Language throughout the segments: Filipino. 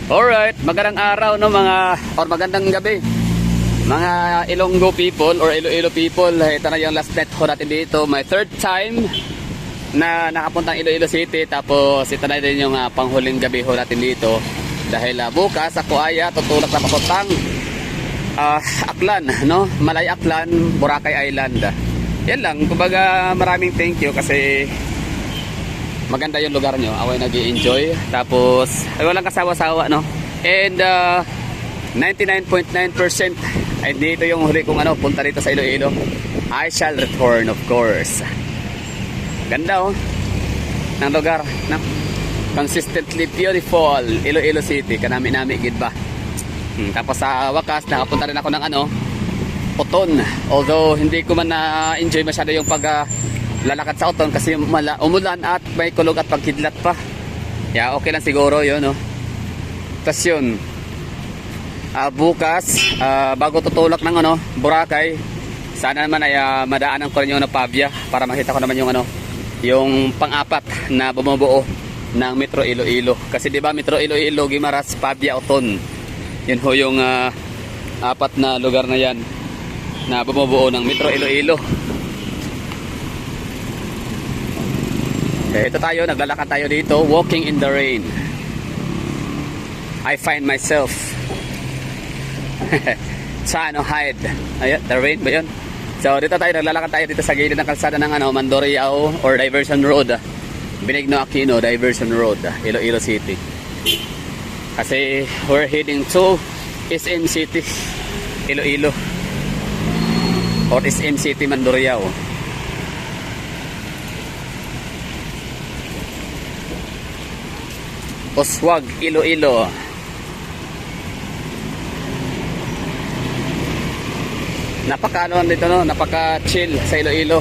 Alright, magandang araw no or magandang gabi mga Ilonggo people or Iloilo people. Ito na yung last night ho natin dito. My third time na nakapuntang Iloilo City. Tapos ito na din yung panghuling gabi ho natin dito. Dahil bukas ako ay tutulak na papuntang Aklan, no? Malay Aklan, Boracay Island. Yan lang, kumbaga maraming thank you kasi maganda yung lugar nyo. Ako'y nag-i-enjoy. Tapos walang kasawa-sawa, no? And 99.9% ay dito yung huli kong punta dito sa Iloilo. I shall return, of course. Ganda ng lugar, no? Consistently beautiful Iloilo City. Kanami-nami gid ba. Tapos sa wakas nakapunta rin ako ng Oton. Although hindi ko man na-enjoy masyado yung lalakad sa Oton kasi umulan at may kulog at pagkidlat pa. Yeah, okay lang siguro yun, no? Tapos yun, bukas bago tutulak ng Boracay, sana naman ay madaanan ko rin yung Pavia para makita ko naman yung pang-apat na bumubuo ng Metro Iloilo. Kasi diba Metro Iloilo, Guimaras, Pavia, Oton, yun ho yung apat na lugar na yan na bumubuo ng Metro Iloilo. Ito tayo, naglalakad tayo dito, walking in the rain. I find myself trying to hide. Ayun, the rain ba yun? So dito tayo, naglalakad tayo dito sa gilid ng kalsada ng Mandurriao or Diversion Road. Benigno Aquino Diversion Road, Iloilo City. Kasi we're heading to SM City, Iloilo. Or SM City, Mandurriao. Oswag, Iloilo. Napaka dito, no? Napaka chill sa Iloilo.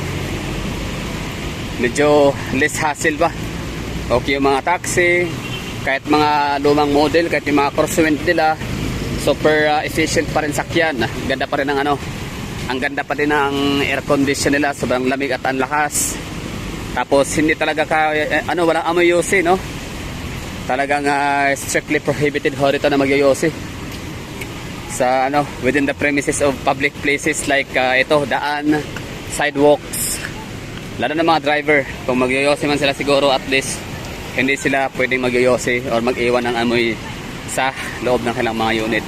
Medyo less hassle ba? Okay yung mga taxi, kahit mga lumang model, kahit yung mga crosswind nila, super efficient pa rin sakyan. Ganda pa rin ng ang ganda pa din ng air condition nila, sobrang lamig at ang lakas. Tapos hindi talaga walang amoy yosi, no? Talagang strictly prohibited ho dito na magyoyosi sa within the premises of public places like ito, daan, sidewalks. Lalo na mga driver, kung magyoyosi man sila siguro at least hindi sila pwedeng magyoyosi or mag-iwan ng amoy sa loob ng kanilang mga unit.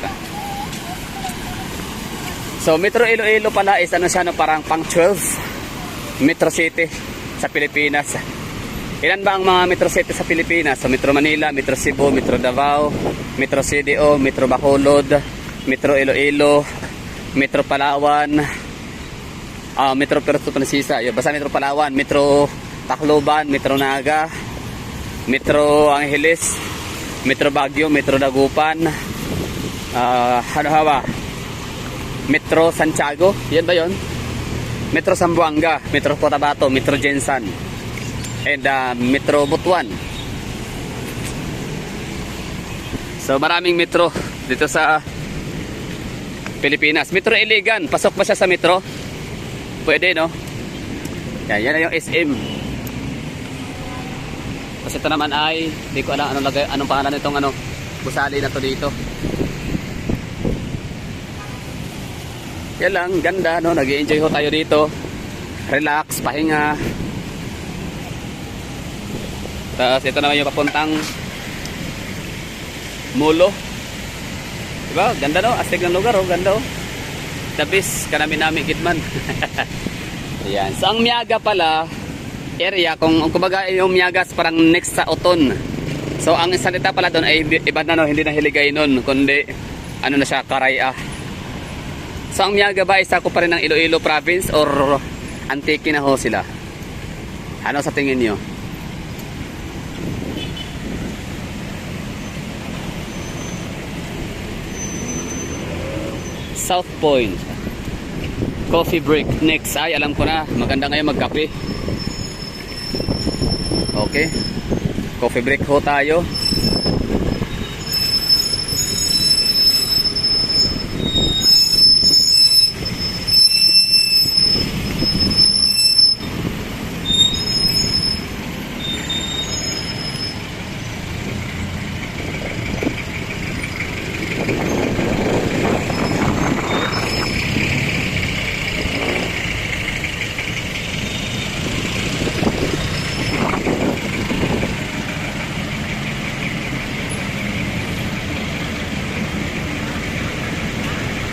So Metro Iloilo pala is siya, parang pang 12 Metro City sa Pilipinas. Ilan ba ang mga Metro City sa Pilipinas? So Metro Manila, Metro Cebu, Metro Davao, Metro CDO, Metro Bacolod, Metro Iloilo, Metro Palawan, Metro Puerto Princesa, basta Metro Palawan, Metro Tacloban, Metro Naga, Metro Angeles, Metro Baguio, Metro Dagupan, Metro Santiago, yan ba yun? Metro Zamboanga, Metro Cotabato, Metro Jensan, and Metro Butuan. So maraming metro dito sa Pilipinas. Metro Iligan, pasok ba siya sa metro? Pwede, no? Yan na yung SM. Kasi ito naman ay hindi ko alam anong pangalan nitong gusali na to dito. Yan lang, ganda, no? Nag-i-enjoy ho tayo dito. Relax, pahinga. Tapos ito naman yung papuntang Mulo. Diba? Ganda, no? Astig ng lugar, ganda, the best, kanami-nami gitman. Ayan. So ang Miaga pala area, kung kumbaga yung Miagas parang next sa Oton. So ang salita pala doon ay iba na, no? Hindi na Hiligay nun, kundi na siya, Karaya. So ang Miaga ba isa ko pa rin ng Iloilo province or Antique na ho sila? Ano sa tingin nyo? South Point Coffee Break next. Ay, alam ko na, maganda ngayon magkape. Okay, coffee break ho tayo.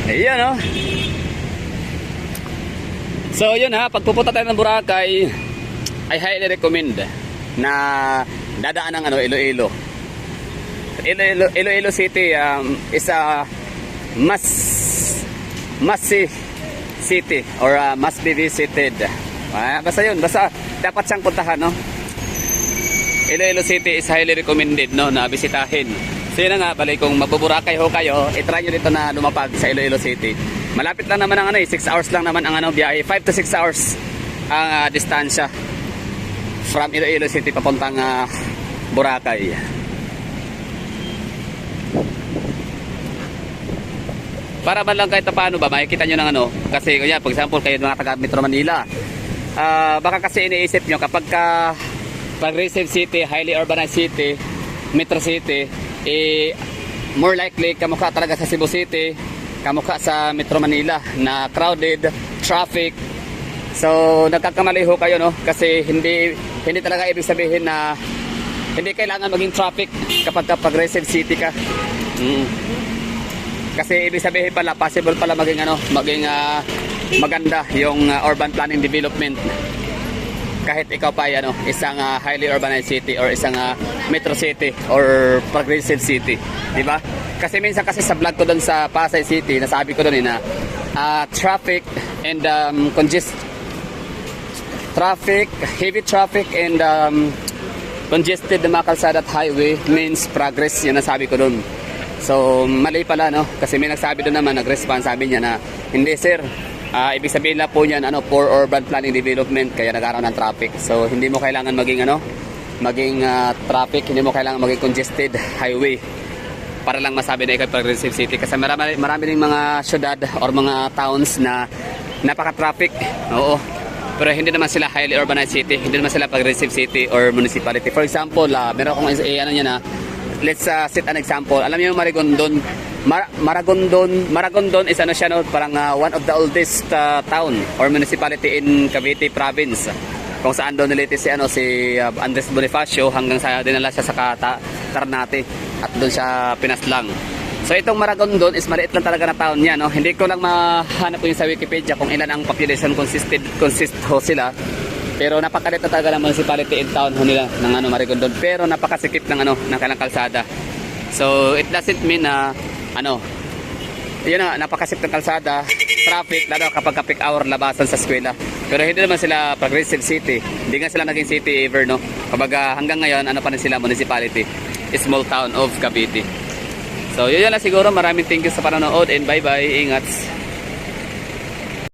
Ayan, no? So, yun ha, pag pupunta tayo ng Boracay, I highly recommend na dadaan ng Iloilo. Iloilo City is a must see city or must be visited. Basta yun, basta dapat siyang puntahan, no? Iloilo City is highly recommended, no, na bisitahin. So yun na nga, balik kung magbuburakay ho kayo, itry nyo dito na lumapag sa Iloilo City. Malapit lang naman ang 6 hours lang naman ang biyahe, 5 to 6 hours ang distansya from Iloilo City papuntang Boracay. Para man lang kahit paano ba, makikita nyo ng kasi kunya, for example, kayo mga taga Metro Manila, baka kasi iniisip nyo kapag Progressive City, highly urbanized city, Metro City, more likely kamukha talaga sa Cebu City, kamukha sa Metro Manila na crowded, traffic. So nagkakamali ho kayo, no? Kasi hindi talaga ibig sabihin na hindi kailangan maging traffic kapag Progressive City ka. Kasi ibig sabihin pala possible pala maging maganda yung urban planning development kahit ikaw pa ay isang highly urbanized city or isang metro city or progressive city, di ba? Kasi minsan kasi sa vlog ko doon sa Pasay City, nasabi ko doon na traffic and heavy traffic and congested na mga kalsada at highway means progress, yan nasabi ko doon. So mali pala, no? Kasi may nagsabi doon naman, nag-respond, sabi niya na hindi sir, ibig sabihin na po niyan poor urban planning development kaya nagkaroon ng traffic. So hindi mo kailangan maging traffic, hindi mo kailangan maging congested highway para lang masabi na ikaw progressive city. Kasi marami ding mga syudad or mga towns na napaka-traffic. Oo. Pero hindi naman sila highly urbanized city, hindi naman sila progressive city or municipality. For example, meron akong let's set an example. Alam niyo yung Maragondon is siya, no, parang one of the oldest town or municipality in Cavite province. Kung saan doon nilitis si Andres Bonifacio hanggang sa dinala siya sa Ternate at doon siya pinaslang. So itong Maragondon is maliit lang talaga na town niya, no. Hindi ko lang mahanap ko yung sa Wikipedia kung ilan ang population consist ho sila. Pero napakalit na talaga ng municipality in town ho nila ng Maragondon. Pero napakasikip ng ng kanilang kalsada. So it doesn't mean na yun na, napakasip ng kalsada, traffic, lalo kapag peak hour labasan sa eskwela. Pero hindi naman sila progressive city. Hindi nga sila naging city ever, no? Kapag hanggang ngayon, pa rin sila municipality, small town of Cavite. So yun lang siguro. Maraming thank you sa panonood and bye bye. Ingat.